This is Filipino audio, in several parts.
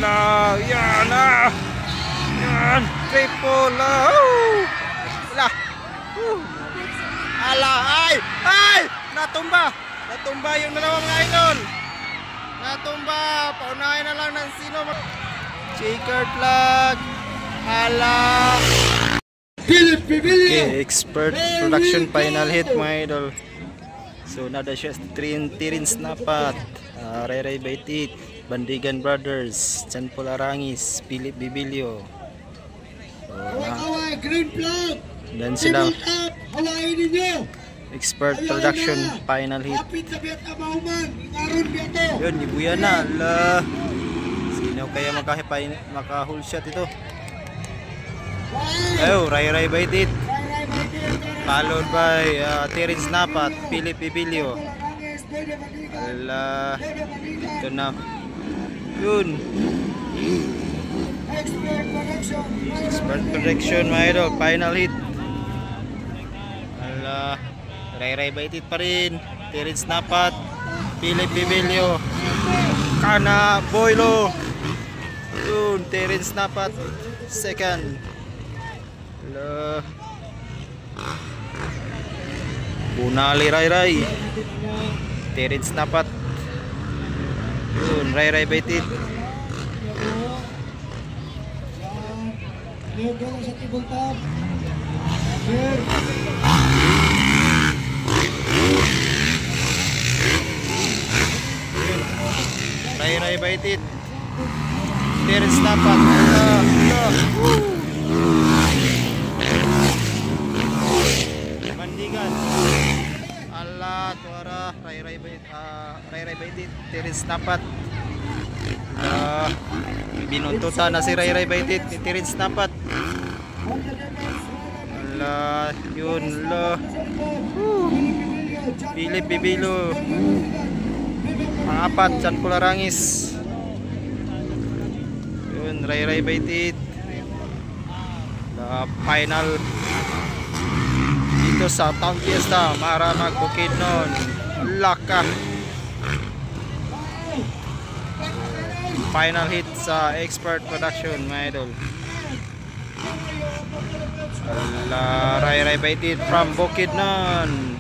Ala, yan na. Yan, triple. Ala. Ala, ay! Natumba yung dalawang idol. Natumba. Paunahin na lang ng sino. Checkered flag. Ala. Okay, expert production final hit mga idol. So nada siya Tirin Snapat, Ray Baitit, Bandigan Brothers, Chan Polarangis, Philip Bibilio. Dan sila expert production final hit. Yun, ibuya na. Sino kaya maka-hull shot ito? Oh, Ray Baitit. Followed by Tirin Snapat, Philip Bibilio. Ala, ito na. Yun. Expert production mga idol, final hit. Ala, Ray Baitit pa rin. Tirin Snapat, Philip Bibilio. Kana Boylo. Yun, Tirin Snapat second. Ala, Bunali Ray Tirin Snapat. Yun, Ray Baitit. Ray Baitit, Tirin Snapat. Bandigan. Ala, tuara Ray Baitit, Tirin Snapat. Binuntutan na si Ray Baitit ni Tirin Snapat. Ala, yun lo. Philip Bibilio. Pangapat, Chan Polarangis. Yun, Ray Baitit. Final dito sa Town Fiesta, Maramag, Bukidnon, Laka. Final hit sa expert production mga idol. Ray Baitit from Bukidnon,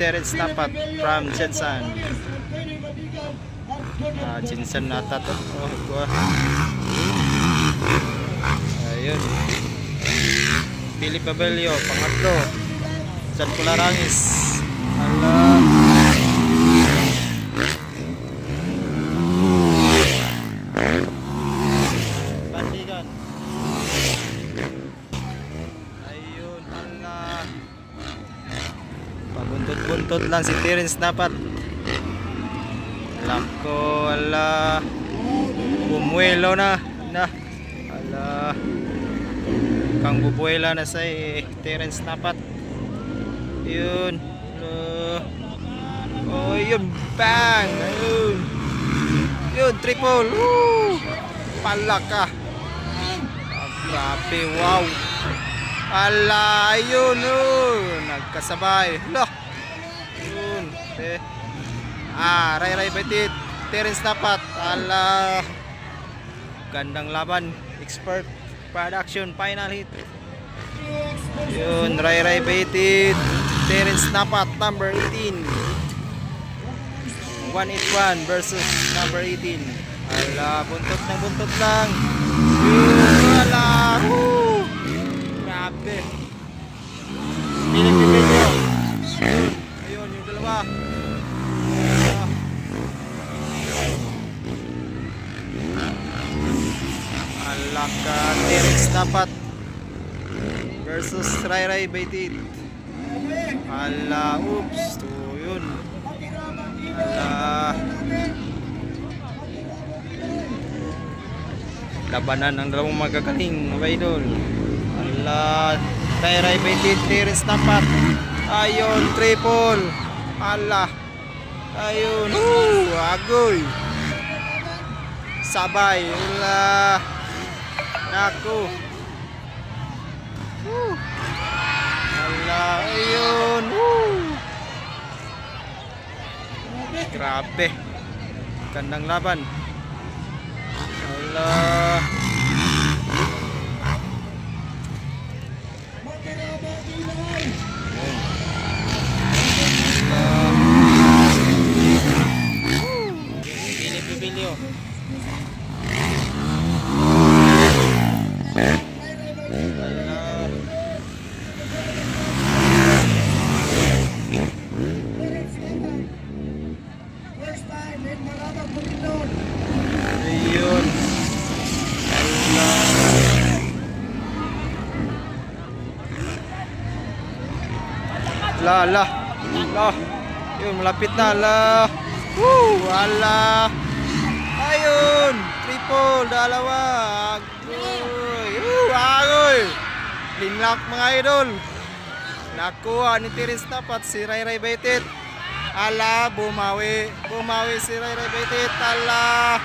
Tirin Snapat from Jensan. Jensan nata to. Ayun, Philip Bibilio pangatlo, Chan Polarangis. Ala, Bandigan. Ayun, ala, pabuntot-buntot lang si Tirin Snapat. Lako, ala, bumuelo na. Ala, kang bubuela na sa Tirin Snapat. Yun. Oh, yun, bang. Yun, triple. Palaka. Grabe, wow. Ala, yun. Nagkasabay. Loh. Yun. Ray Baitit, Tirin Snapat. Ala, gandang laban. Expert production final hit. Yun, Ray Baitit, Tirin Snapat, number 18. 181 versus number 18. Ala, buntot lang. Yun, ala. Grabe. Philip Bibilio. Ayun, yung dalawa. Alaka, Tirin Snapat versus Ray Baitit. Ala, oops. So, yun. Ala, labanan ng dalawang magagaling mga idol. Ala, Ray Baitit, Tirin Snapat. Ayun, triple. Ala, ayun. Agoy. Sabay. Ala, naku. Ala, ayun. Grabe. Gandang laban. Ayun. Ala. Ala. Yun, malapit na. Ala. Woo! Ala. Ayun. Triple. Dalawa. Agoy. Agoy. Linlock mga idol. Nakuha ni Terence Napat si Ray Ray Baitit. Ala, bumawi. Bumawi si Ray Ray Baitit. Ala.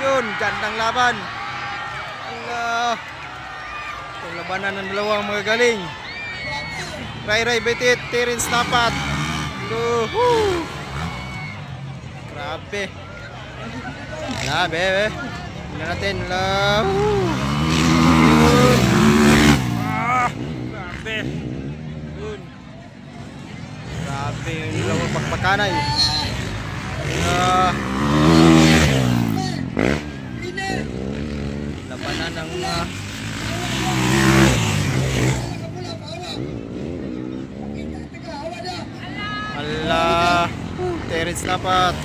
Yun, gandang laban. Ala. Itong labanan ng dalawang mga galing. Ray Ray Baitit, Terence Napat. Grabe. Ala, bebe. Tingnan natin. Ala. Grabe. Yun. Grabe yung dalawang pagpakanay. Labanan ng ala, Terence Napat.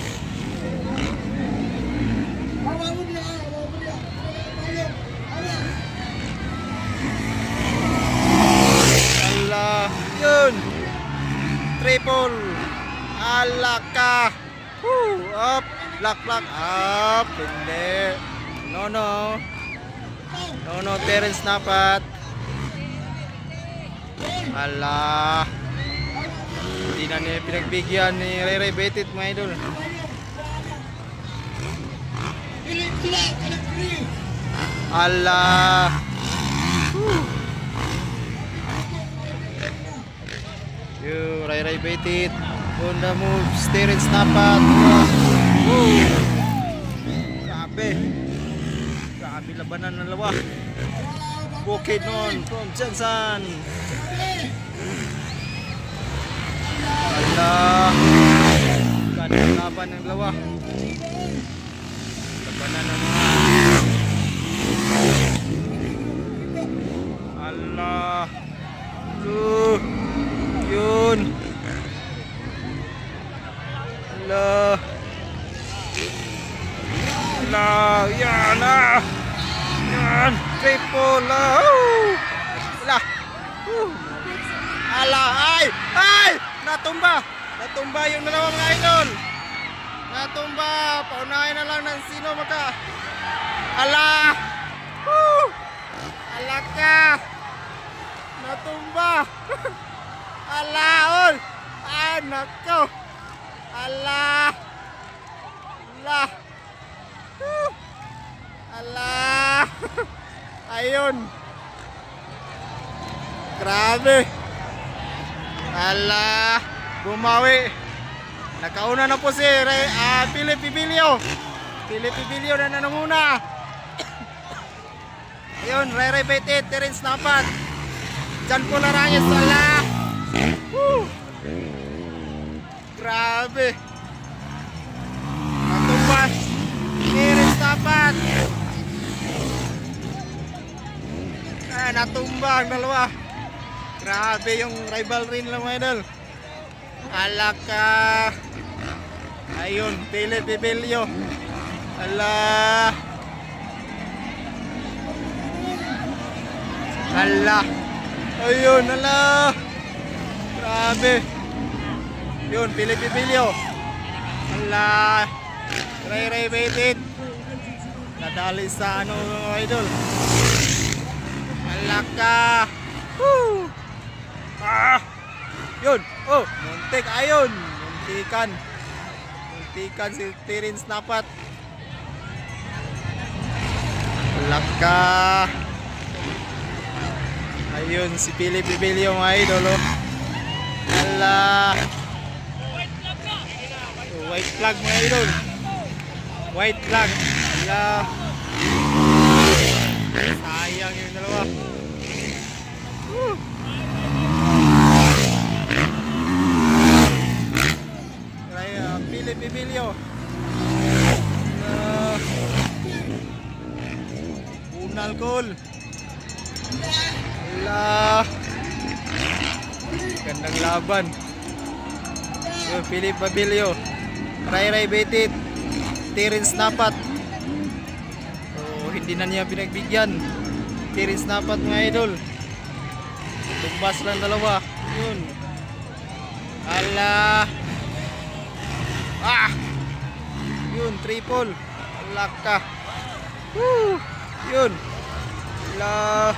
Ala, yun. Triple. Alaka. Up. Black. Up. Hindi. No, Terence Napat. Ala. Hindi na niya pinagbigyan ni Ray Ray Baitit mga idol. Ala. Ray Ray Baitit on the moves. Terence Napat. Grabe labanan ng lawa. Bukid nun from Jansan. Ala. Gandang laban ng lawa. Labanan ng mga ala. Yun. Ala. Yan. Triple. Ala. Ay! Natumba yung dalawang mga idol. Natumba. Paunahin na lang ng sino maka. Ala. Ala ka. Natumba. Ala. Ay, nako. Ala. Ayun. Grabe. Ala. Bumawi. Nakauna na po si Philip Pibilio. Na nanunguna. Ayun, Ray Ray Baitit, Terence Napat. Jan po Larangis. Ala. Grabe. Natumbas. Terence Napat. Natumba ang dalawa. Grabe yung rivalry nila mga idol. Alaka. Ayun, Philip Pibilio. Ala. Ayun, ala. Grabe. Yun, Philip Pibilio. Ala. Ray Ray Baitit. Nadali sa ano mga idol. Alaka. Yun. Muntik. Ayun. Muntikan si Terence Napat. Alaka. Ayun si Philip Pibilio mga idol. Ala. White flag mga idol. White flag. Ala. Sayang yung dalawa. Philip Pibilio. Cole. Ala. Gandang laban. Yung Philip Babilio. Ray Betit. Terence Napat. Oh, hindi na niya pinagbigyan. Terence Napat mga idol. Tumbas lang dalawa. Yun. Ala. Ah. Yun, triple. Alaka. Woo. Yun. Ala.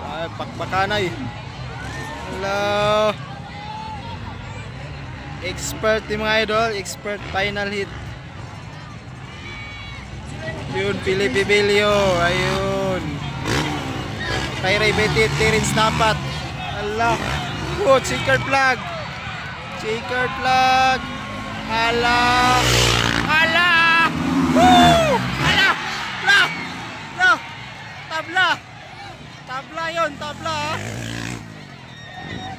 Ay, pakpakanay. Ala. Expert yung mga idol. Expert final hit. Yun, Philip Babilio. Ayun. Ray Betit, Terence Napat. Allah. Oh, checkered flag. Checkered flag. Allah. Allah. Woo! Allah. La. La. Tabla. Tabla yun, tabla.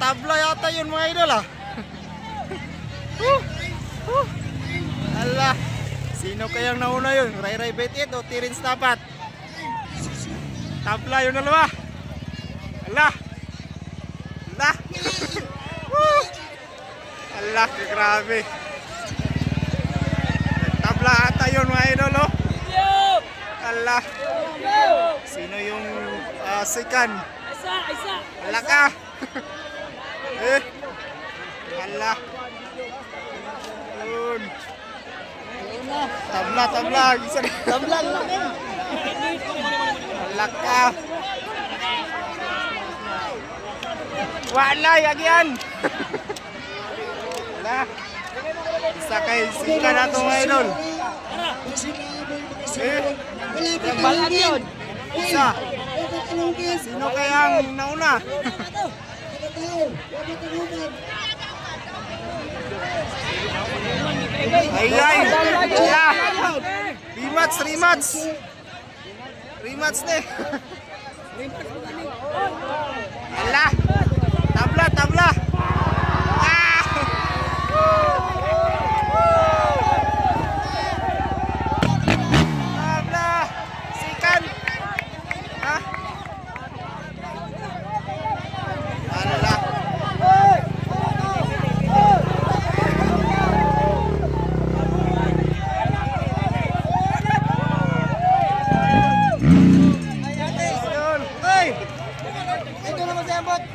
Tabla yata yun mga idol ah. Allah. Sino kayang nauna yun? Ray Betit o Terence Napat? Tabla yun dalawa. Allah. Allah. Allah, grabe. Tabla ata yun mga idol oh. Allah. Sino yung second? Allah ka. Allah. Yun. Tabla. Tabla lang. Allah ka. Wala yan. Wala. Isa kay sika na itong idol. Balan yun. Isa. Sino kayang nauna? Ay. Rematch. Rematch deh. Allah. Tabla. Ah. Tabla. Sikan. Ah. Allah. Ito naman sa ambot.